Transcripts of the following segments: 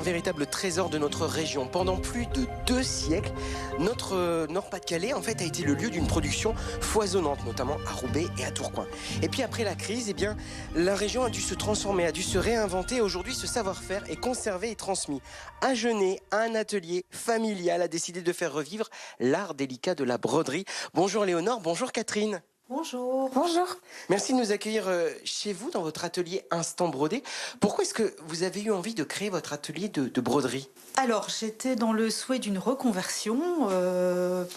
un véritable trésor de notre région. Pendant plus de 2 siècles, notre Nord-Pas-de-Calais en fait a été le lieu d'une production foisonnante, notamment à Roubaix et à Tourcoing. Et puis après la crise, eh bien, la région a dû se transformer, a dû se réinventer. Aujourd'hui, ce savoir-faire est conservé et transmis. Agenais, un atelier familial, a décidé de faire revivre l'art délicat de la broderie. Bonjour Léonore, bonjour Catherine. Bonjour. Bonjour. Merci de nous accueillir chez vous dans votre atelier Instant Brodé. Pourquoi est-ce que vous avez eu envie de créer votre atelier de broderie? Alors, j'étais dans le souhait d'une reconversion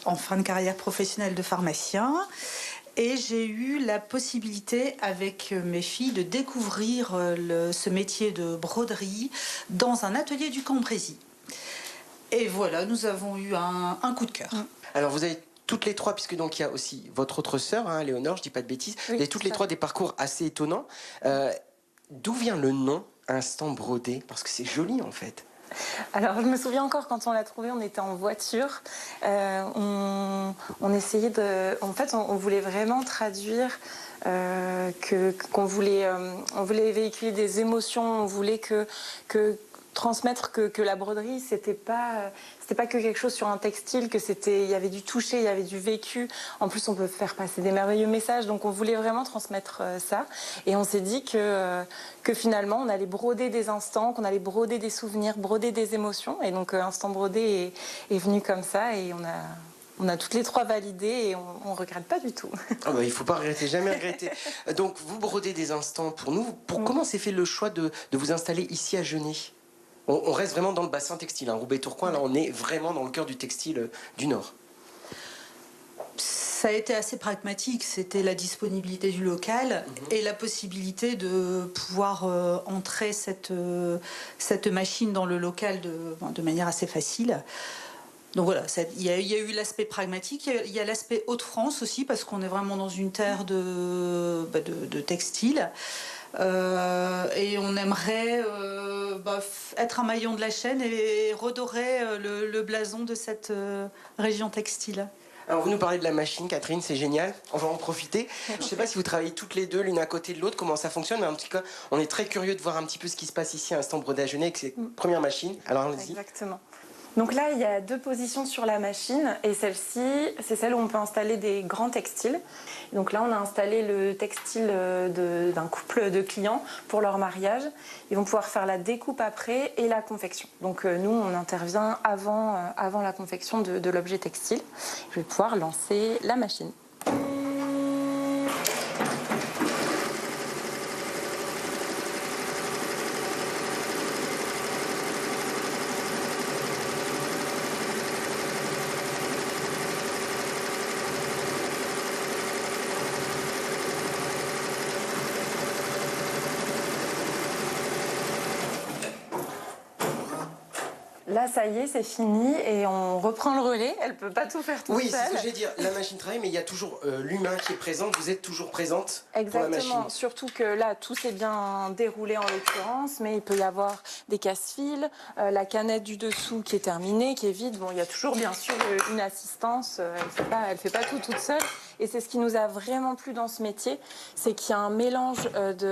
en fin de carrière professionnelle de pharmacien. Et j'ai eu la possibilité avec mes filles de découvrir ce métier de broderie dans un atelier du Cambrésis. Et voilà, nous avons eu un coup de cœur. Alors vous avez toutes les trois, puisque donc il y a aussi votre autre sœur, hein, Léonore, je dis pas de bêtises, Oui, vous avez toutes les trois des parcours assez étonnants. D'où vient le nom Instant Brodé? Parce que c'est joli en fait. Alors, je me souviens encore quand on l'a trouvé, on était en voiture. On essayait de. En fait, on voulait vraiment traduire qu'on voulait, on voulait véhiculer des émotions. On voulait transmettre que la broderie, c'était pas que quelque chose sur un textile, il y avait du toucher, il y avait du vécu. En plus, on peut faire passer des merveilleux messages. Donc, on voulait vraiment transmettre ça. Et on s'est dit que finalement, on allait broder des instants, qu'on allait broder des souvenirs, broder des émotions. Et donc, Instant Brodé est venu comme ça. Et on a toutes les trois validé et on ne regrette pas du tout. Oh bah, il ne faut pas regretter, jamais regretter. Donc, vous brodez des instants pour nous. Comment s'est fait le choix de vous installer ici à Genêt? On reste vraiment dans le bassin textile, hein. Roubaix-Tourcoing, là on est vraiment dans le cœur du textile du Nord. Ça a été assez pragmatique, c'était la disponibilité du local et la possibilité de pouvoir entrer cette machine dans le local de manière assez facile. Donc voilà, il y a eu l'aspect pragmatique, il y a l'aspect Hauts-de-France aussi, parce qu'on est vraiment dans une terre de textile. Et on aimerait être un maillon de la chaîne et redorer le blason de cette région textile. Alors vous nous parlez de la machine, Catherine, c'est génial, on va en profiter. Je ne sais pas si vous travaillez toutes les deux l'une à côté de l'autre, comment ça fonctionne, mais en tout cas, on est très curieux de voir un petit peu ce qui se passe ici à Instant Brodé à Genêt avec ces premières machines. Alors allons-y. Exactement. Donc là, il y a 2 positions sur la machine et celle-ci, c'est celle où on peut installer des grands textiles. Donc là, on a installé le textile d'un couple de clients pour leur mariage. Ils vont pouvoir faire la découpe après et la confection. Donc nous, on intervient avant la confection de l'objet textile. Je vais pouvoir lancer la machine. Là, ça y est, c'est fini et on reprend le relais. Elle ne peut pas tout faire toute seule. Oui, c'est ce que j'allais dire. La machine travaille, mais il y a toujours l'humain qui est présent. Vous êtes toujours présente pour la machine. Exactement. Surtout que là, tout s'est bien déroulé en l'occurrence, mais il peut y avoir des casse-fils, la canette du dessous qui est terminée, qui est vide. Bon, il y a toujours bien sûr une assistance. Elle fait pas tout toute seule. Et c'est ce qui nous a vraiment plu dans ce métier, c'est qu'il y a un mélange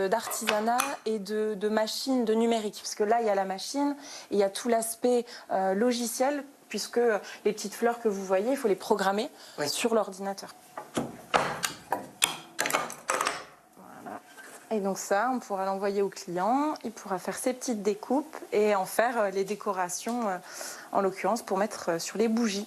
d'artisanat et de machines, de numérique. Parce que là, il y a la machine, et il y a tout l'aspect logiciel, puisque les petites fleurs que vous voyez, il faut les programmer sur l'ordinateur. Voilà. Et donc ça, on pourra l'envoyer au client, il pourra faire ses petites découpes et en faire les décorations, en l'occurrence, pour mettre sur les bougies.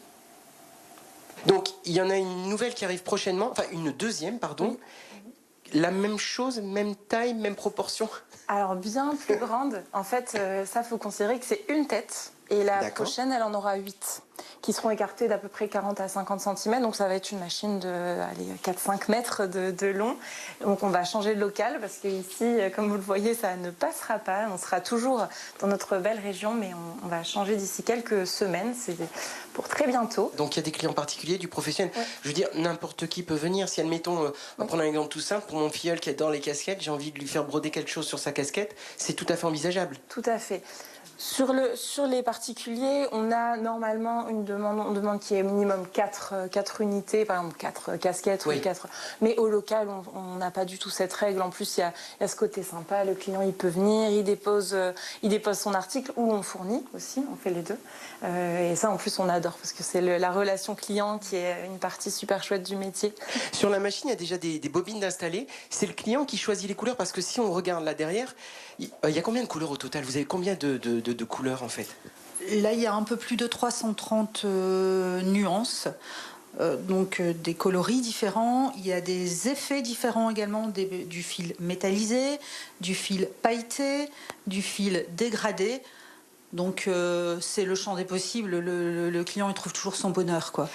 Donc, il y en a une nouvelle qui arrive prochainement, enfin une deuxième, pardon. Oui. La même chose, même taille, même proportion? Alors, bien plus grande. En fait, ça, il faut considérer que c'est une tête. Et la prochaine, elle en aura 8, qui seront écartées d'à peu près 40 à 50 cm. Donc ça va être une machine de 4-5 mètres de long. Donc on va changer de local parce qu'ici, comme vous le voyez, ça ne passera pas. On sera toujours dans notre belle région, mais on va changer d'ici quelques semaines. C'est pour très bientôt. Donc il y a des clients particuliers, du professionnel. Ouais. Je veux dire, n'importe qui peut venir. Si, admettons, on va prendre un exemple tout simple, pour mon filleul qui adore les casquettes, j'ai envie de lui faire broder quelque chose sur sa casquette, c'est tout à fait envisageable. Tout à fait. Sur les particuliers, on a normalement on demande qu'il y ait minimum 4 unités, par exemple 4 casquettes, oui. ou 4. Mais au local, on n'a pas du tout cette règle. En plus, il y a ce côté sympa. Le client, il peut venir, il dépose son article, ou on fournit aussi, on fait les deux. Et ça, en plus, on adore parce que c'est la relation client qui est une partie super chouette du métier. Sur la machine, il y a déjà des bobines installées. C'est le client qui choisit les couleurs parce que si on regarde là derrière, il y a combien de couleurs au total? Vous avez combien de couleurs en fait? Là, il y a un peu plus de 330 nuances. Donc des coloris différents, il y a des effets différents également, du fil métallisé, du fil pailleté, du fil dégradé. Donc c'est le champ des possibles, le client il trouve toujours son bonheur, quoi.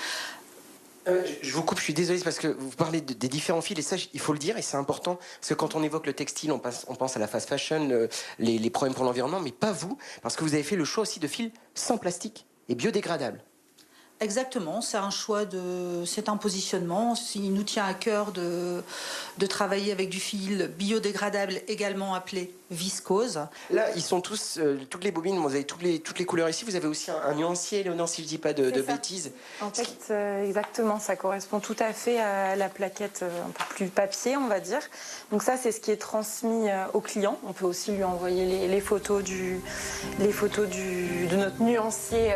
Je vous coupe, je suis désolé parce que vous parlez des différents fils et ça il faut le dire et c'est important parce que quand on évoque le textile on pense à la fast fashion, les problèmes pour l'environnement, mais pas vous, parce que vous avez fait le choix aussi de fils sans plastique et biodégradables. Exactement, c'est un choix, c'est un positionnement. Il nous tient à cœur de travailler avec du fil biodégradable, également appelé viscose. Là, ils sont tous, toutes les bobines, vous avez toutes les couleurs ici. Vous avez aussi un nuancier, Léonore, si je dis pas de bêtises. En fait, exactement, ça correspond tout à fait à la plaquette un peu plus papier, on va dire. Donc ça, c'est ce qui est transmis au client. On peut aussi lui envoyer les photos de notre nuancier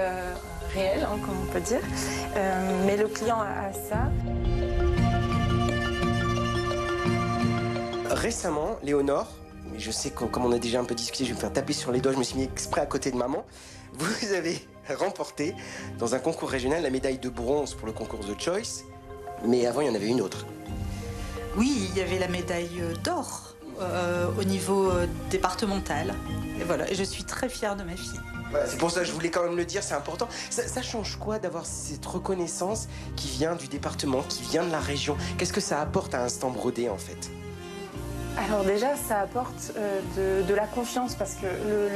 réel, comme on peut dire. Mais le client a ça. Récemment, Léonore, mais je sais que comme on a déjà un peu discuté, je vais me faire taper sur les doigts, je me suis mis exprès à côté de maman. Vous avez remporté dans un concours régional la médaille de bronze pour le concours The Choice, mais avant il y en avait une autre. Oui, il y avait la médaille d'or au niveau départemental. Et voilà, et je suis très fière de ma fille. Voilà, c'est pour ça que je voulais quand même le dire, c'est important. Ça change quoi d'avoir cette reconnaissance qui vient du département, qui vient de la région? Qu'est-ce que ça apporte à Instant Brodé en fait? Alors déjà, ça apporte de la confiance parce que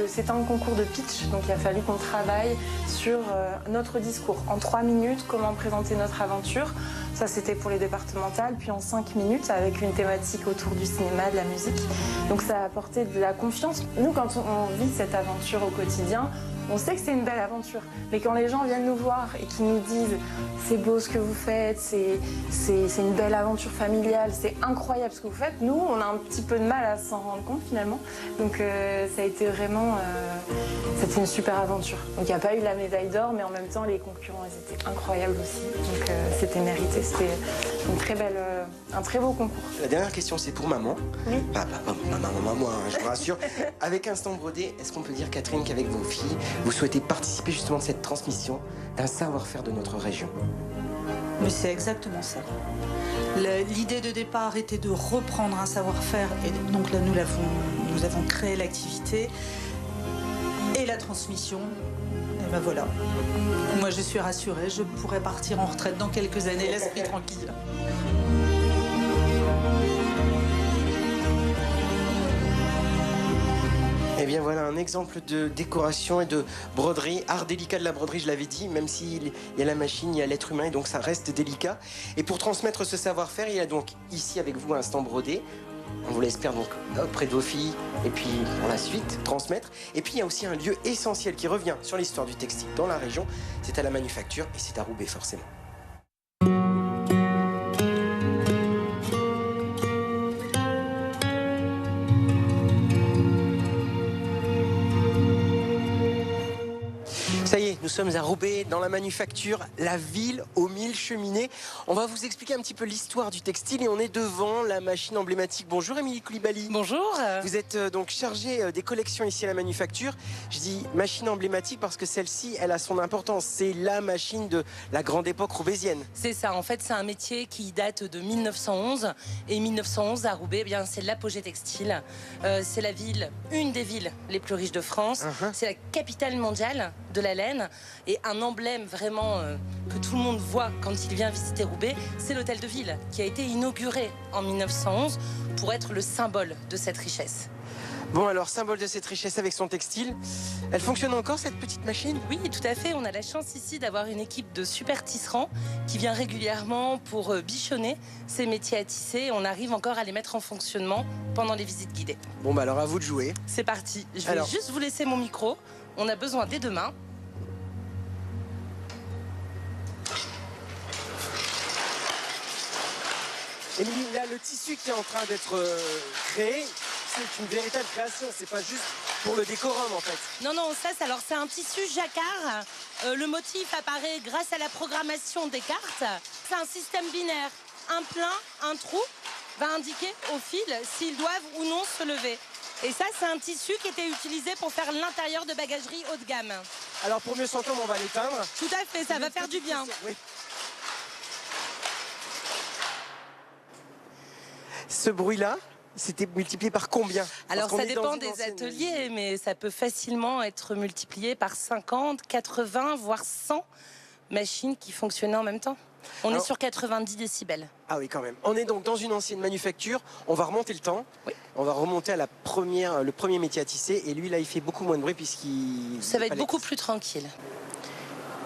c'est un concours de pitch, donc il a fallu qu'on travaille sur notre discours. En 3 minutes, comment présenter notre aventure. Ça, c'était pour les départementales. Puis en 5 minutes, avec une thématique autour du cinéma, de la musique. Donc ça a apporté de la confiance. Nous, quand on vit cette aventure au quotidien, on sait que c'est une belle aventure. Mais quand les gens viennent nous voir et qu'ils nous disent « c'est beau ce que vous faites, c'est une belle aventure familiale, c'est incroyable ce que vous faites », nous, on a un petit peu de mal à s'en rendre compte finalement. Donc ça a été vraiment... c'était une super aventure. Donc il n'y a pas eu la médaille d'or, mais en même temps, les concurrents, ils étaient incroyables aussi. Donc c'était mérité. C'était un très beau concours. La dernière question, c'est pour maman. Oui. Pas maman, moi, hein, je vous rassure. Avec Instant Brodé, est-ce qu'on peut dire, Catherine, qu'avec vos filles, vous souhaitez participer justement de cette transmission d'un savoir-faire de notre région? Mais c'est exactement ça. L'idée de départ était de reprendre un savoir-faire et donc là nous avons créé l'activité et la transmission. Et ben voilà. Moi je suis rassurée, je pourrai partir en retraite dans quelques années, l'esprit tranquille. Eh bien voilà un exemple de décoration et de broderie, art délicat de la broderie, je l'avais dit, même s'il y a la machine, il y a l'être humain et donc ça reste délicat. Et pour transmettre ce savoir-faire, il y a donc ici avec vous Instant Brodé. On vous l'espère donc auprès de vos filles et puis pour la suite transmettre. Et puis il y a aussi un lieu essentiel qui revient sur l'histoire du textile dans la région, c'est à la Manufacture et c'est à Roubaix forcément. Ça y est, nous sommes à Roubaix, dans la Manufacture, la ville aux 1000 cheminées. On va vous expliquer un petit peu l'histoire du textile et on est devant la machine emblématique. Bonjour Émilie Koulibaly. Bonjour. Vous êtes donc chargée des collections ici à la Manufacture. Je dis machine emblématique parce que celle-ci, elle a son importance. C'est la machine de la grande époque roubaisienne. C'est ça, en fait, c'est un métier qui date de 1911. Et 1911, à Roubaix, eh bien, c'est l'apogée textile. C'est la ville, une des villes les plus riches de France. C'est la capitale mondiale de la laine. Et un emblème vraiment que tout le monde voit quand il vient visiter Roubaix, c'est l'hôtel de ville qui a été inauguré en 1911 pour être le symbole de cette richesse. Bon alors, symbole de cette richesse avec son textile. Elle fonctionne encore cette petite machine? Oui, tout à fait. On a la chance ici d'avoir une équipe de super tisserands qui vient régulièrement pour bichonner ces métiers à tisser. On arrive encore à les mettre en fonctionnement pendant les visites guidées. Bon bah alors à vous de jouer. C'est parti. Je vais juste vous laisser mon micro. On a besoin des deux mains. Émilie, là, le tissu qui est en train d'être créé, c'est une véritable création. C'est pas juste pour le décorum, en fait. Non, non, ça, c'est un tissu jacquard. Le motif apparaît grâce à la programmation des cartes. C'est un système binaire. Un plein, un trou va indiquer au fil s'ils doivent ou non se lever. Et ça, c'est un tissu qui était utilisé pour faire l'intérieur de bagagerie haut de gamme. Alors, pour mieux s'entendre, on va l'éteindre. Tout à fait, ça va faire du bien. Oui. Ce bruit-là, c'était multiplié par combien? Alors ça dépend des ateliers, mais ça peut facilement être multiplié par 50, 80, voire 100 machines qui fonctionnaient en même temps. On est sur 90 décibels. Ah oui, quand même. On est donc dans une ancienne manufacture. On va remonter le temps. Oui. On va remonter à le premier métier à tisser. Et lui, là, il fait beaucoup moins de bruit puisqu'il... Ça va être beaucoup plus tranquille.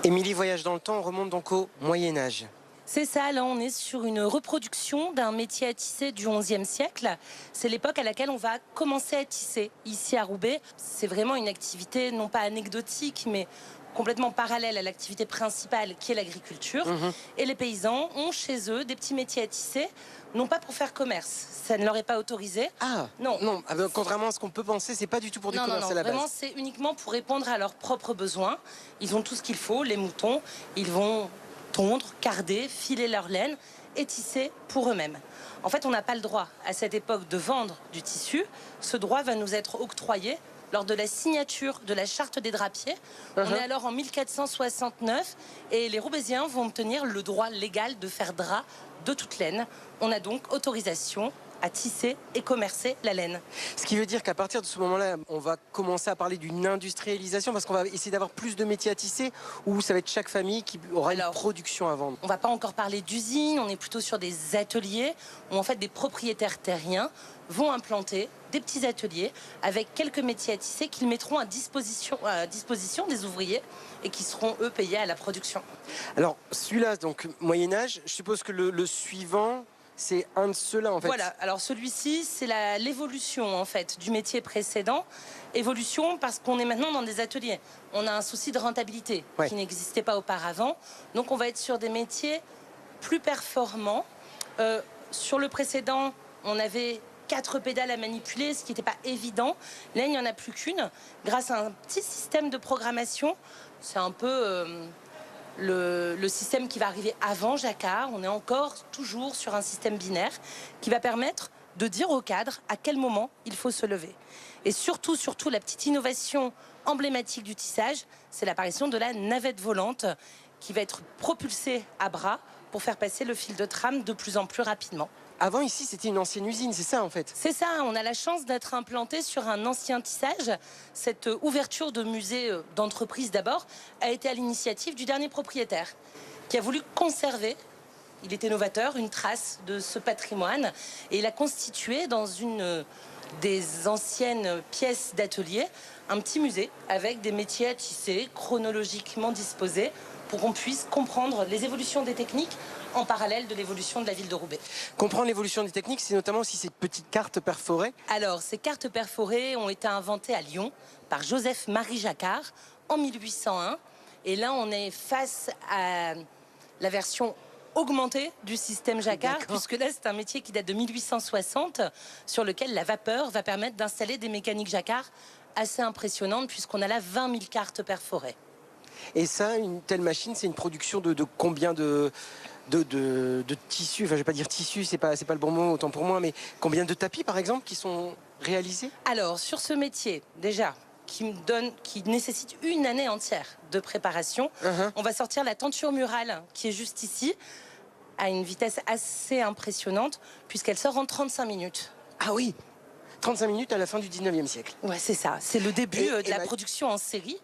Émilie voyage dans le temps. On remonte donc au Moyen-Âge. C'est ça, là on est sur une reproduction d'un métier à tisser du XIe siècle. C'est l'époque à laquelle on va commencer à tisser ici à Roubaix. C'est vraiment une activité non pas anecdotique mais complètement parallèle à l'activité principale qui est l'agriculture. Et les paysans ont chez eux des petits métiers à tisser, non pas pour faire commerce, ça ne leur est pas autorisé. Ah non, non, contrairement à ce qu'on peut penser, c'est pas du tout pour du commerce à la base. Vraiment c'est uniquement pour répondre à leurs propres besoins. Ils ont tout ce qu'il faut, les moutons, ils vont tondre, carder, filer leur laine et tisser pour eux-mêmes. En fait, on n'a pas le droit à cette époque de vendre du tissu. Ce droit va nous être octroyé lors de la signature de la charte des drapiers. On est alors en 1469 et les Roubaisiens vont obtenir le droit légal de faire drap de toute laine. On a donc autorisation à tisser et commercer la laine. Ce qui veut dire qu'à partir de ce moment-là, on va commencer à parler d'une industrialisation parce qu'on va essayer d'avoir plus de métiers à tisser ou ça va être chaque famille qui aura une production à vendre. On ne va pas encore parler d'usine, on est plutôt sur des ateliers où en fait des propriétaires terriens vont implanter des petits ateliers avec quelques métiers à tisser qu'ils mettront à disposition des ouvriers et qui seront eux payés à la production. Alors celui-là, donc Moyen-Âge, je suppose que le suivant... C'est un de ceux-là en fait. Voilà, alors celui-ci c'est l'évolution en fait du métier précédent. Évolution parce qu'on est maintenant dans des ateliers. On a un souci de rentabilité qui n'existait pas auparavant. Donc on va être sur des métiers plus performants. Sur le précédent, on avait 4 pédales à manipuler, ce qui n'était pas évident. Là, il n'y en a plus qu'une. Grâce à un petit système de programmation, c'est un peu... Le système qui va arriver avant Jacquard, on est encore toujours sur un système binaire qui va permettre de dire au cadre à quel moment il faut se lever. Et surtout, la petite innovation emblématique du tissage, c'est l'apparition de la navette volante qui va être propulsée à bras pour faire passer le fil de trame de plus en plus rapidement. Avant, ici, c'était une ancienne usine, c'est ça en fait? C'est ça, on a la chance d'être implanté sur un ancien tissage. Cette ouverture de musée d'entreprise d'abord a été à l'initiative du dernier propriétaire qui a voulu conserver, il était novateur, une trace de ce patrimoine et il a constitué dans une des anciennes pièces d'atelier un petit musée avec des métiers à tisser chronologiquement disposés pour qu'on puisse comprendre les évolutions des techniques en parallèle de l'évolution de la ville de Roubaix. Comprendre l'évolution des techniques, c'est notamment aussi ces petites cartes perforées. Alors, ces cartes perforées ont été inventées à Lyon par Joseph-Marie Jacquard en 1801. Et là, on est face à la version augmentée du système Jacquard, puisque là, c'est un métier qui date de 1860, sur lequel la vapeur va permettre d'installer des mécaniques Jacquard assez impressionnantes, puisqu'on a là 20 000 cartes perforées. Et ça, une telle machine, c'est une production de combien de tissus, enfin je vais pas dire tissus, c'est pas le bon mot autant pour moi, mais combien de tapis par exemple qui sont réalisés? Alors sur ce métier déjà qui nécessite une année entière de préparation, on va sortir la tenture murale qui est juste ici à une vitesse assez impressionnante puisqu'elle sort en 35 minutes. Ah oui, 35 minutes à la fin du 19e siècle. Ouais, c'est ça, c'est le début de la production en série.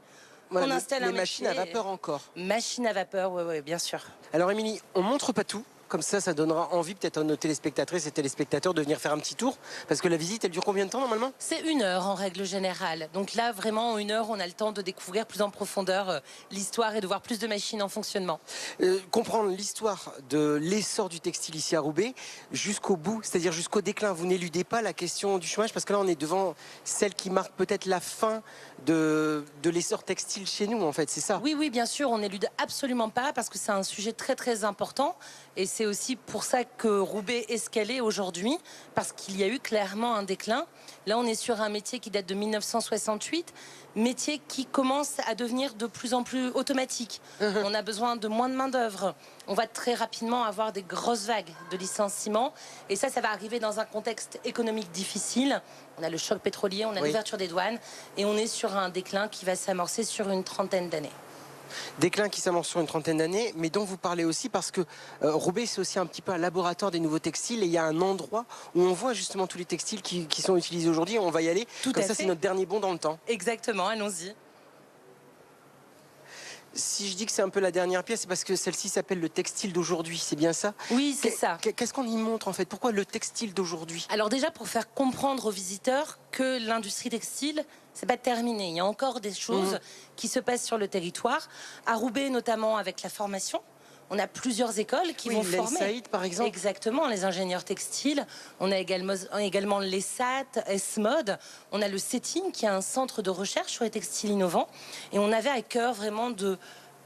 Voilà, on installe les machines à vapeur encore. Machine à vapeur, oui, bien sûr. Alors Émilie, on montre pas tout, Comme ça donnera envie peut-être à nos téléspectatrices et téléspectateurs de venir faire un petit tour. Parce que la visite, elle dure combien de temps normalement? C'est 1 heure en règle générale. Donc là, vraiment, en 1 heure, on a le temps de découvrir plus en profondeur l'histoire et de voir plus de machines en fonctionnement. Comprendre l'histoire de l'essor du textile ici à Roubaix jusqu'au bout, c'est-à-dire jusqu'au déclin. Vous n'éludez pas la question du chômage parce que là, on est devant celle qui marque peut-être la fin de l'essor textile chez nous, en fait, c'est ça? Oui, oui, bien sûr, on n'élude absolument pas parce que c'est un sujet très, très important. Et c'est aussi pour ça que Roubaix est ce qu'elle est aujourd'hui, parce qu'il y a eu clairement un déclin. Là, on est sur un métier qui date de 1968, métier qui commence à devenir de plus en plus automatique. On a besoin de moins de main-d'œuvre. On va très rapidement avoir des grosses vagues de licenciements. Et ça va arriver dans un contexte économique difficile. On a le choc pétrolier, on a l'ouverture des douanes, et on est sur un déclin qui va s'amorcer sur une trentaine d'années. Déclin qui s'amorce sur une trentaine d'années, mais dont vous parlez aussi parce que Roubaix, c'est aussi un petit peu un laboratoire des nouveaux textiles et il y a un endroit où on voit justement tous les textiles qui sont utilisés aujourd'hui. On va y aller. Tout Comme à ça, fait. c'est notre dernier bond dans le temps. Exactement, allons-y. Si je dis que c'est un peu la dernière pièce, c'est parce que celle-ci s'appelle le textile d'aujourd'hui, c'est bien ça? Oui, c'est ça. Qu'est-ce qu'on y montre en fait? Pourquoi le textile d'aujourd'hui? Alors déjà, pour faire comprendre aux visiteurs que l'industrie textile, c'est pas terminé. Il y a encore des choses qui se passent sur le territoire. À Roubaix, notamment avec la formation, on a plusieurs écoles qui vont former. L'ENSAID, par exemple. Exactement, les ingénieurs textiles. On a également l'ESAT, ESMOD. On a le CETIN, qui est un centre de recherche sur les textiles innovants. Et on avait à cœur vraiment de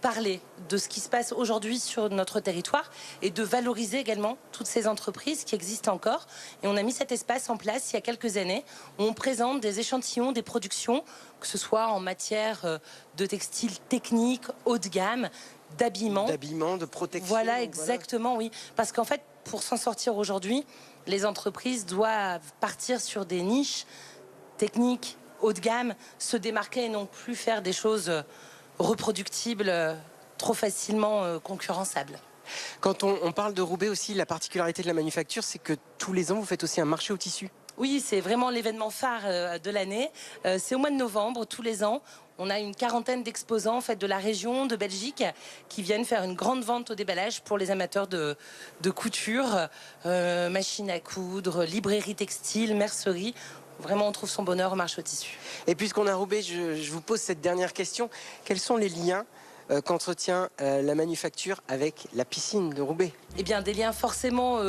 parler de ce qui se passe aujourd'hui sur notre territoire et de valoriser également toutes ces entreprises qui existent encore. Et on a mis cet espace en place il y a quelques années où on présente des échantillons, des productions, que ce soit en matière de textiles techniques, haut de gamme, d'habillement. D'habillement, de protection. Voilà, exactement, oui. Parce qu'en fait, pour s'en sortir aujourd'hui, les entreprises doivent partir sur des niches techniques, haut de gamme, se démarquer et non plus faire des choses reproductibles, trop facilement concurrençables. Quand on parle de Roubaix aussi, la particularité de la manufacture, c'est que tous les ans, vous faites aussi un marché au tissu. Oui, c'est vraiment l'événement phare de l'année. C'est au mois de novembre, tous les ans. On a une quarantaine d'exposants en fait, de la région, de Belgique, qui viennent faire une grande vente au déballage pour les amateurs de couture, machines à coudre, librairie textile, mercerie. Vraiment, on trouve son bonheur au marché au tissu. Et puisqu'on est à Roubaix, je vous pose cette dernière question. Quels sont les liens qu'entretient la manufacture avec la piscine de Roubaix? Eh bien, des liens forcément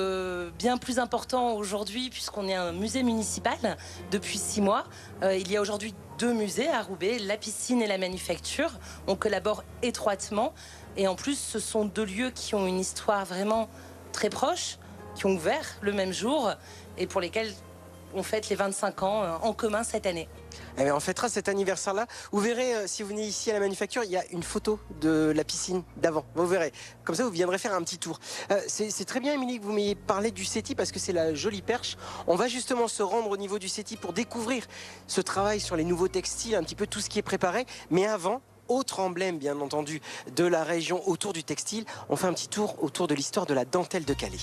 bien plus importants aujourd'hui, puisqu'on est un musée municipal depuis 6 mois. Il y a aujourd'hui 2 musées à Roubaix, la piscine et la manufacture. On collabore étroitement. Et en plus, ce sont 2 lieux qui ont une histoire vraiment très proche, qui ont ouvert le même jour et pour lesquels on fête les 25 ans en commun cette année. Eh bien, on fêtera cet anniversaire-là. Vous verrez, si vous venez ici à la manufacture, il y a une photo de la piscine d'avant. Vous verrez. Comme ça, vous viendrez faire un petit tour. C'est très bien, Émilie, que vous m'ayez parlé du CETI parce que c'est la jolie perche. On va justement se rendre au niveau du CETI pour découvrir ce travail sur les nouveaux textiles, un petit peu tout ce qui est préparé. Mais avant, autre emblème, bien entendu, de la région autour du textile, on fait un petit tour autour de l'histoire de la dentelle de Calais.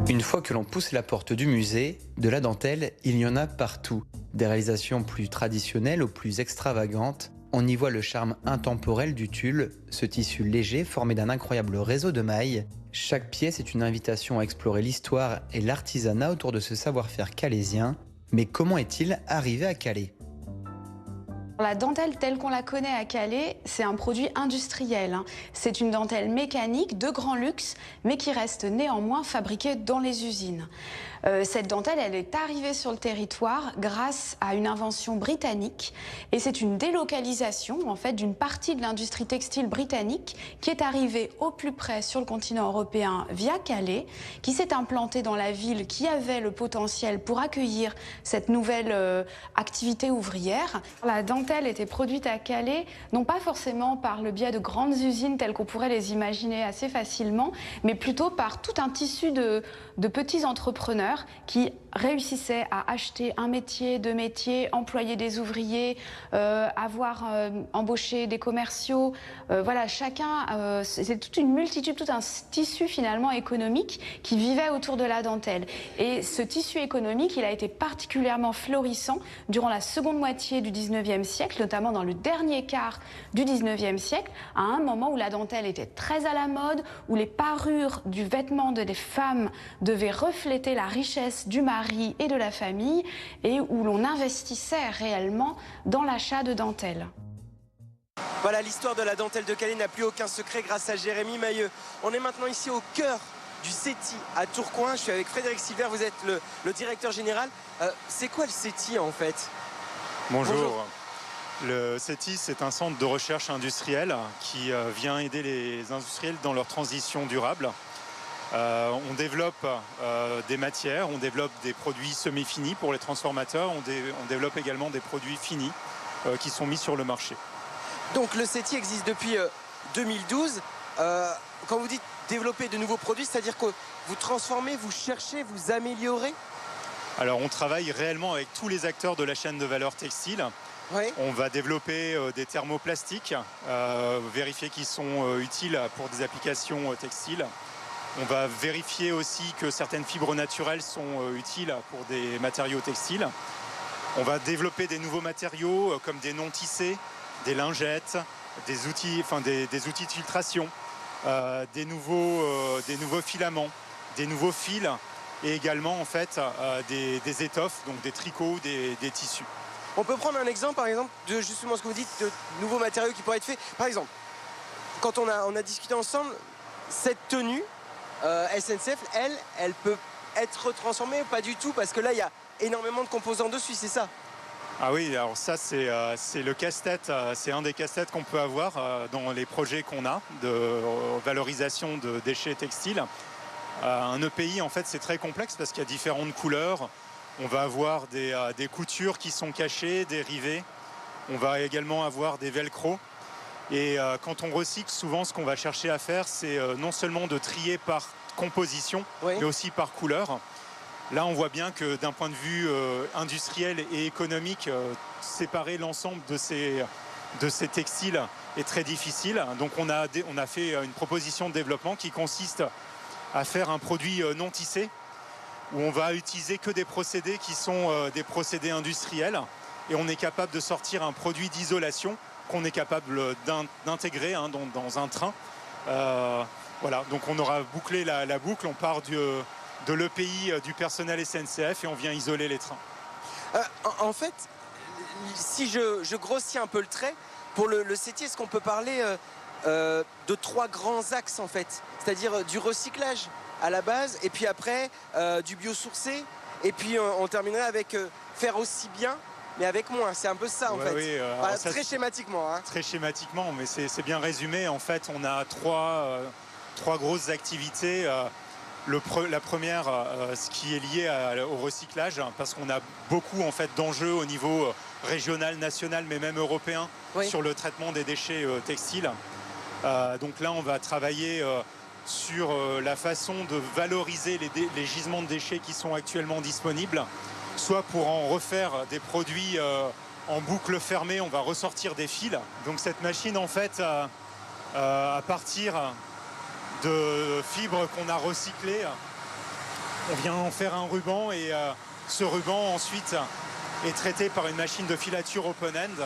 Une fois que l'on pousse la porte du musée, de la dentelle, il y en a partout. Des réalisations plus traditionnelles aux plus extravagantes, on y voit le charme intemporel du tulle, ce tissu léger formé d'un incroyable réseau de mailles. Chaque pièce est une invitation à explorer l'histoire et l'artisanat autour de ce savoir-faire calaisien. Mais comment est-il arrivé à Calais ? La dentelle telle qu'on la connaît à Calais, c'est un produit industriel. C'est une dentelle mécanique de grand luxe, mais qui reste néanmoins fabriquée dans les usines. Cette dentelle, elle est arrivée sur le territoire grâce à une invention britannique et c'est une délocalisation en fait d'une partie de l'industrie textile britannique qui est arrivée au plus près sur le continent européen via Calais, qui s'est implantée dans la ville qui avait le potentiel pour accueillir cette nouvelle activité ouvrière. La dentelle était produite à Calais, non pas forcément par le biais de grandes usines telles qu'on pourrait les imaginer assez facilement, mais plutôt par tout un tissu de petits entrepreneurs qui réussissaient à acheter un métier, deux métiers, employer des ouvriers, avoir embauché des commerciaux. Voilà, chacun, c'est toute une multitude, tout un tissu finalement économique qui vivait autour de la dentelle. Et ce tissu économique, il a été particulièrement florissant durant la seconde moitié du 19e siècle, notamment dans le dernier quart du 19e siècle, à un moment où la dentelle était très à la mode, où les parures du vêtement des femmes devaient refléter la richesse du mari et de la famille, et où l'on investissait réellement dans l'achat de dentelle. Voilà, l'histoire de la dentelle de Calais n'a plus aucun secret grâce à Jérémy Mailleux. On est maintenant ici au cœur du CETI à Tourcoing. Je suis avec Frédéric Silver, vous êtes le directeur général. C'est quoi le CETI en fait? Bonjour. Le CETI, c'est un centre de recherche industrielle qui vient aider les industriels dans leur transition durable. On développe des matières, on développe des produits semi-finis pour les transformateurs, on développe également des produits finis qui sont mis sur le marché. Donc le CETI existe depuis 2012. Quand vous dites développer de nouveaux produits, c'est-à-dire que vous transformez, vous cherchez, vous améliorez? Alors on travaille réellement avec tous les acteurs de la chaîne de valeur textile. Oui. On va développer des thermoplastiques, vérifier qu'ils sont utiles pour des applications textiles. On va vérifier aussi que certaines fibres naturelles sont utiles pour des matériaux textiles. On va développer des nouveaux matériaux comme des non-tissés, des lingettes, des outils de filtration, des nouveaux filaments, des nouveaux fils et également en fait des étoffes, donc des tricots, des tissus. On peut prendre un exemple, par exemple, de justement ce que vous dites, de nouveaux matériaux qui pourraient être faits. Par exemple, quand on a discuté ensemble, cette tenue, SNCF, elle peut être transformée ou pas du tout? Parce que là, il y a énormément de composants dessus, c'est ça? Ah oui, alors ça, c'est le casse-tête, c'est un des casse-têtes qu'on peut avoir dans les projets qu'on a de valorisation de déchets textiles. Un EPI, en fait, c'est très complexe parce qu'il y a différentes couleurs. On va avoir des coutures qui sont cachées, des rivets. On va également avoir des velcro. Et quand on recycle, souvent, ce qu'on va chercher à faire, c'est non seulement de trier par composition, oui, mais aussi par couleur. Là, on voit bien que d'un point de vue industriel et économique, séparer l'ensemble de ces textiles est très difficile. Donc, on a fait une proposition de développement qui consiste à faire un produit non tissé, où on va utiliser que des procédés qui sont des procédés industriels. Et on est capable de sortir un produit d'isolation qu'on est capable d'intégrer dans un train. Voilà, donc on aura bouclé la boucle, on part de l'EPI du personnel SNCF et on vient isoler les trains. En fait, si je grossis un peu le trait, pour le CETI, est-ce qu'on peut parler de trois grands axes en fait? C'est-à-dire du recyclage à la base, et puis après du biosourcé, et puis on terminerait avec faire aussi bien, mais avec moins. C'est un peu ça en fait. Oui, voilà, très schématiquement. Hein. Très schématiquement, mais c'est bien résumé. En fait, on a trois grosses activités. La première, ce qui est lié au recyclage, parce qu'on a beaucoup en fait d'enjeux au niveau régional, national, mais même européen, oui, sur le traitement des déchets textiles. Donc là, on va travailler sur la façon de valoriser les gisements de déchets qui sont actuellement disponibles, soit pour en refaire des produits en boucle fermée, on va ressortir des fils. Donc cette machine, en fait, à partir de fibres qu'on a recyclées, on vient en faire un ruban et ce ruban ensuite est traité par une machine de filature open-end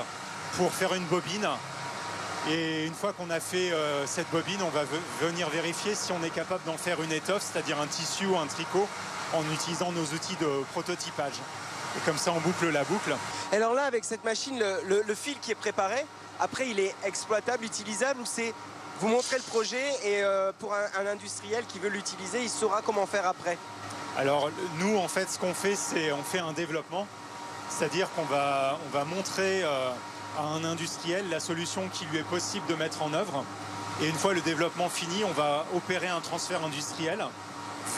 pour faire une bobine. Et une fois qu'on a fait cette bobine, on va venir vérifier si on est capable d'en faire une étoffe, c'est-à-dire un tissu ou un tricot, en utilisant nos outils de prototypage. Et comme ça, on boucle la boucle. Alors là, avec cette machine, le fil qui est préparé, après, il est exploitable, utilisable, ou c'est vous montrez le projet et pour un industriel qui veut l'utiliser, il saura comment faire après? Alors nous, en fait, ce qu'on fait, c'est on fait un développement, c'est-à-dire qu'on va montrer à un industriel la solution qui lui est possible de mettre en œuvre. Et une fois le développement fini, on va opérer un transfert industriel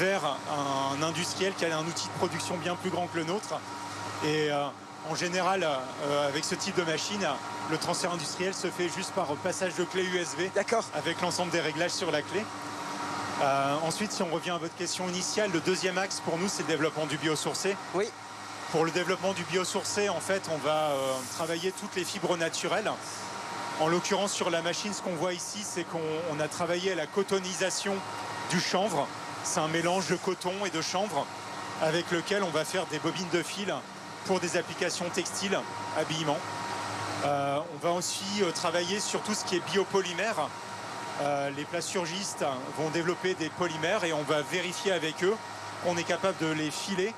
vers un industriel qui a un outil de production bien plus grand que le nôtre. Et en général, avec ce type de machine, le transfert industriel se fait juste par passage de clé USB. D'accord. Avec l'ensemble des réglages sur la clé. Ensuite, si on revient à votre question initiale, le deuxième axe pour nous, c'est le développement du biosourcé. Oui. Pour le développement du biosourcé, en fait, on va travailler toutes les fibres naturelles. En l'occurrence, sur la machine, ce qu'on voit ici, c'est qu'on a travaillé à la cotonisation du chanvre. C'est un mélange de coton et de chanvre avec lequel on va faire des bobines de fil pour des applications textiles, habillement. On va aussi travailler sur tout ce qui est biopolymère. Les plasturgistes vont développer des polymères et on va vérifier avec eux qu'on est capable de les filer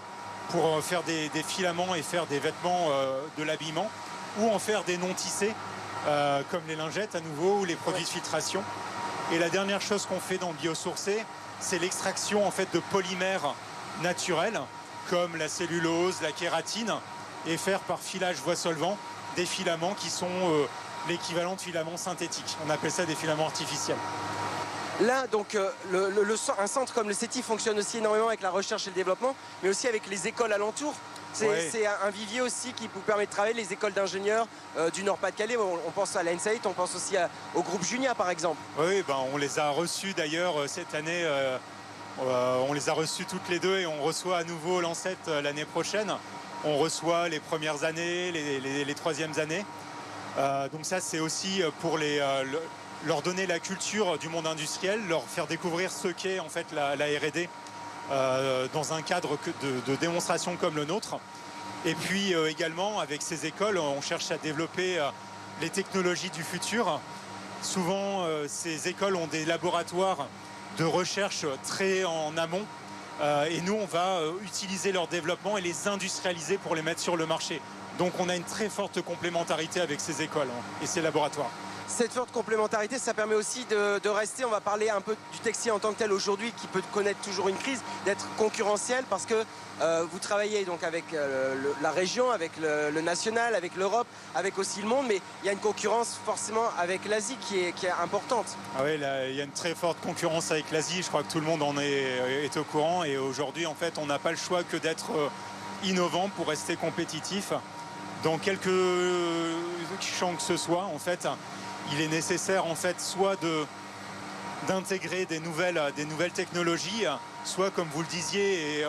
pour faire des filaments et faire des vêtements de l'habillement ou en faire des non tissés comme les lingettes à nouveau ou les produits de filtration. Et la dernière chose qu'on fait dans le biosourcé, c'est l'extraction en fait de polymères naturels comme la cellulose, la kératine et faire par filage voie solvant des filaments qui sont l'équivalent de filaments synthétiques. On appelle ça des filaments artificiels. Là, donc, un centre comme le CETI fonctionne aussi énormément avec la recherche et le développement, mais aussi avec les écoles alentours. C'est un vivier aussi qui vous permet de travailler, les écoles d'ingénieurs du Nord-Pas-de-Calais. On pense à l'ENSAIT, on pense aussi au groupe Junia, par exemple. Oui, on les a reçus d'ailleurs cette année. On les a reçus toutes les deux et on reçoit à nouveau l'ANSET l'année prochaine. On reçoit les premières années, les troisièmes années. Donc ça, c'est aussi pour leur donner la culture du monde industriel, leur faire découvrir ce qu'est en fait la R&D dans un cadre de démonstration comme le nôtre. Et puis également, avec ces écoles, on cherche à développer les technologies du futur. Souvent, ces écoles ont des laboratoires de recherche très en amont. Et nous, on va utiliser leur développement et les industrialiser pour les mettre sur le marché. Donc on a une très forte complémentarité avec ces écoles et ces laboratoires. Cette forte complémentarité, ça permet aussi de rester, on va parler un peu du textile en tant que tel aujourd'hui, qui peut connaître toujours une crise, d'être concurrentiel parce que vous travaillez donc avec la région, avec le national, avec l'Europe, avec aussi le monde, mais il y a une concurrence forcément avec l'Asie qui est importante. Ah oui, il y a une très forte concurrence avec l'Asie, je crois que tout le monde en est au courant et aujourd'hui en fait on n'a pas le choix que d'être innovant pour rester compétitif. Dans quelques champs que ce soit, en fait, il est nécessaire en fait soit d'intégrer des nouvelles technologies, soit comme vous le disiez et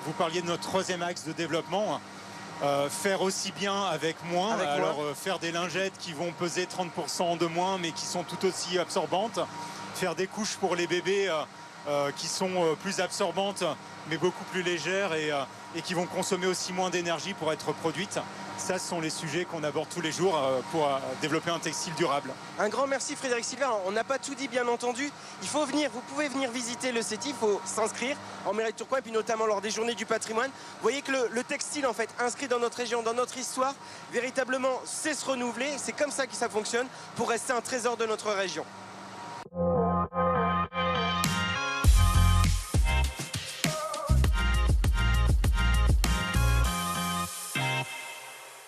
vous parliez de notre troisième axe de développement, faire aussi bien avec moins. Faire des lingettes qui vont peser 30% de moins mais qui sont tout aussi absorbantes, faire des couches pour les bébés qui sont plus absorbantes mais beaucoup plus légères et qui vont consommer aussi moins d'énergie pour être produites. Ça, ce sont les sujets qu'on aborde tous les jours pour développer un textile durable. Un grand merci Frédéric Silver. On n'a pas tout dit bien entendu. Il faut venir, vous pouvez venir visiter le CETI, il faut s'inscrire en mairie de Tourcoing et puis notamment lors des journées du patrimoine. Vous voyez que le textile en fait inscrit dans notre région, dans notre histoire, véritablement c'est se renouveler. C'est comme ça que ça fonctionne pour rester un trésor de notre région.